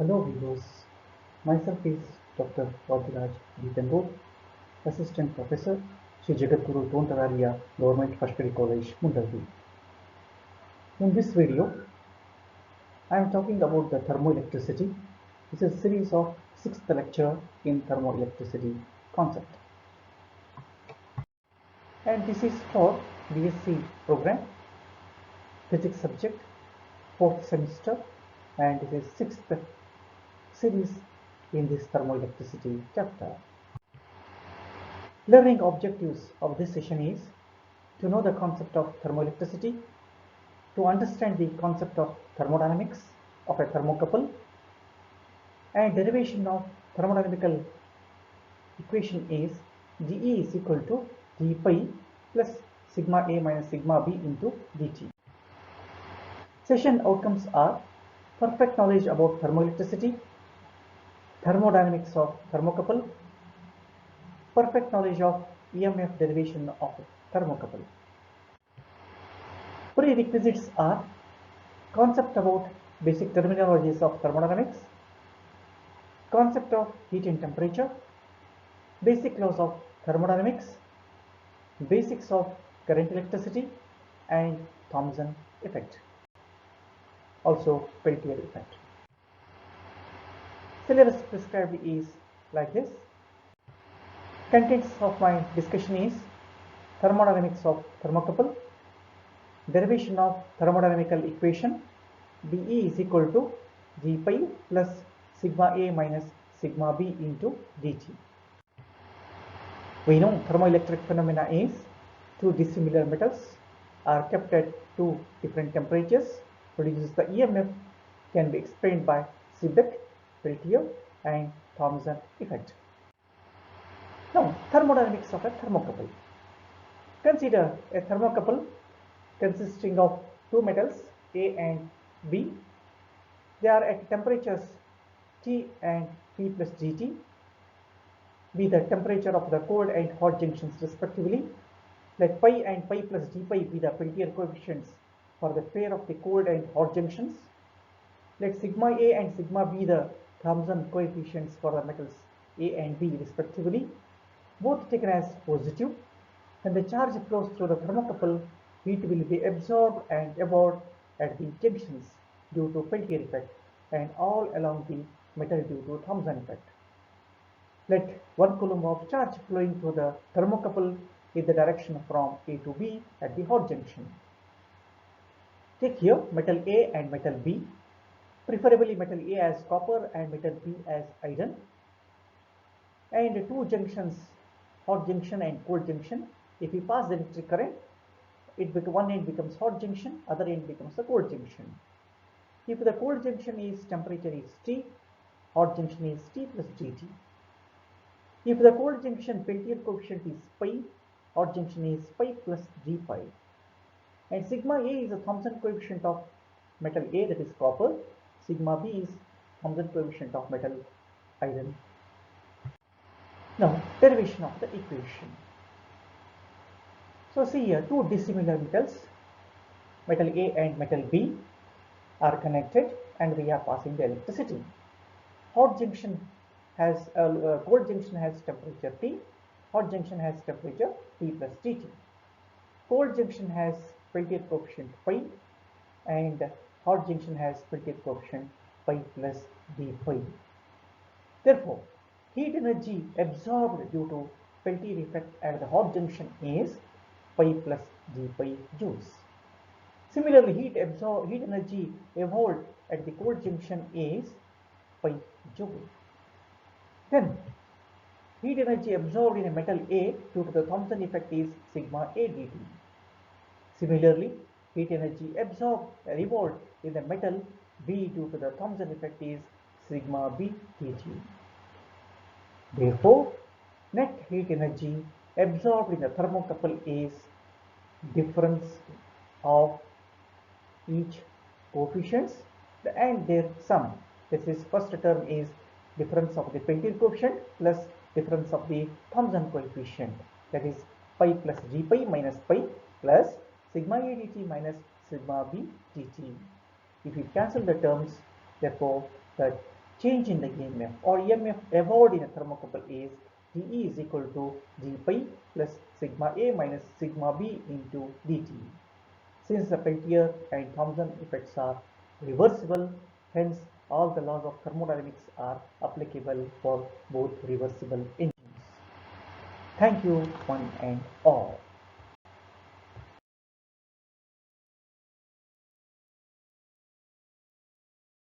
Hello viewers, myself is Dr. Vajiraj Ditendor, Assistant Professor, Sri Jagadguru Tontararia Government First Degree College, Mundarbi. In this video, I am talking about the thermoelectricity. This is a series of 6th lecture in thermoelectricity concept. And this is for BSc program, physics subject, 4th semester, and this is 6th series in this thermoelectricity chapter. Learning objectives of this session is to know the concept of thermoelectricity, to understand the concept of thermodynamics of a thermocouple, and derivation of thermodynamical equation is dE is equal to d pi plus sigma A minus sigma B into dt. Session outcomes are perfect knowledge about thermoelectricity, thermodynamics of thermocouple, perfect knowledge of EMF derivation of thermocouple. Prerequisites are concept about basic terminologies of thermodynamics, concept of heat and temperature, basic laws of thermodynamics, basics of current electricity, and Thomson effect. Also Peltier effect. Syllabus prescribed is like this. Contents of my discussion is thermodynamics of thermocouple, derivation of thermodynamical equation dE is equal to d pi plus sigma A minus sigma B into dt. We know thermoelectric phenomena is two dissimilar metals are kept at two different temperatures, produces the EMF can be explained by Seebeck, Peltier, and Thomson effect. Now, thermodynamics of a thermocouple. Consider a thermocouple consisting of two metals A and B. They are at temperatures T and P plus dt. Be the temperature of the cold and hot junctions respectively. Let pi and pi plus d pi be the Peltier coefficients for the pair of the cold and hot junctions. Let sigma A and sigma B the Thomson coefficients for the metals A and B respectively, both taken as positive. When the charge flows through the thermocouple, heat will be absorbed and evolved at the junctions due to Peltier effect and all along the metal due to Thomson effect. Let 1 coulomb of charge flowing through the thermocouple in the direction from A to B at the hot junction. Take here metal A and metal B, preferably metal A as copper and metal B as iron, and two junctions, hot junction and cold junction. If we pass the electric current, one end becomes hot junction, other end becomes the cold junction. If the cold junction is temperature is T, hot junction is T plus dt. If the cold junction Peltier coefficient is pi, hot junction is pi plus d pi. And sigma A is the Thomson coefficient of metal A, that is copper. Sigma B is Thomson coefficient of metal iron. Now, derivation of the equation. So see here, two dissimilar metals, metal A and metal B, are connected and we are passing the electricity. Hot junction has cold junction has temperature T, hot junction has temperature T plus dt. Cold junction has Peltier coefficient pi and hot junction has Peltier coefficient pi plus d pi. Therefore, heat energy absorbed due to Peltier effect at the hot junction is pi plus d pi joules. Similarly, heat energy evolved at the cold junction is pi joule. Then, heat energy absorbed in a metal A due to the Thomson effect is sigma A dt. Similarly, heat energy absorbed evolved in the metal B due to the Thomson effect is sigma B dt. Therefore, net heat energy absorbed in the thermocouple is difference of each coefficients and their sum. This is first term is difference of the Peltier coefficient plus difference of the Thomson coefficient, that is pi plus d pi minus pi plus sigma A dt minus sigma B dt. If we cancel the terms, therefore the change in the EMF or EMF evolved in a thermocouple is dE is equal to d pi plus sigma A minus sigma B into dt. Since the Peltier and Thomson effects are reversible, hence all the laws of thermodynamics are applicable for both reversible engines. Thank you, one and all.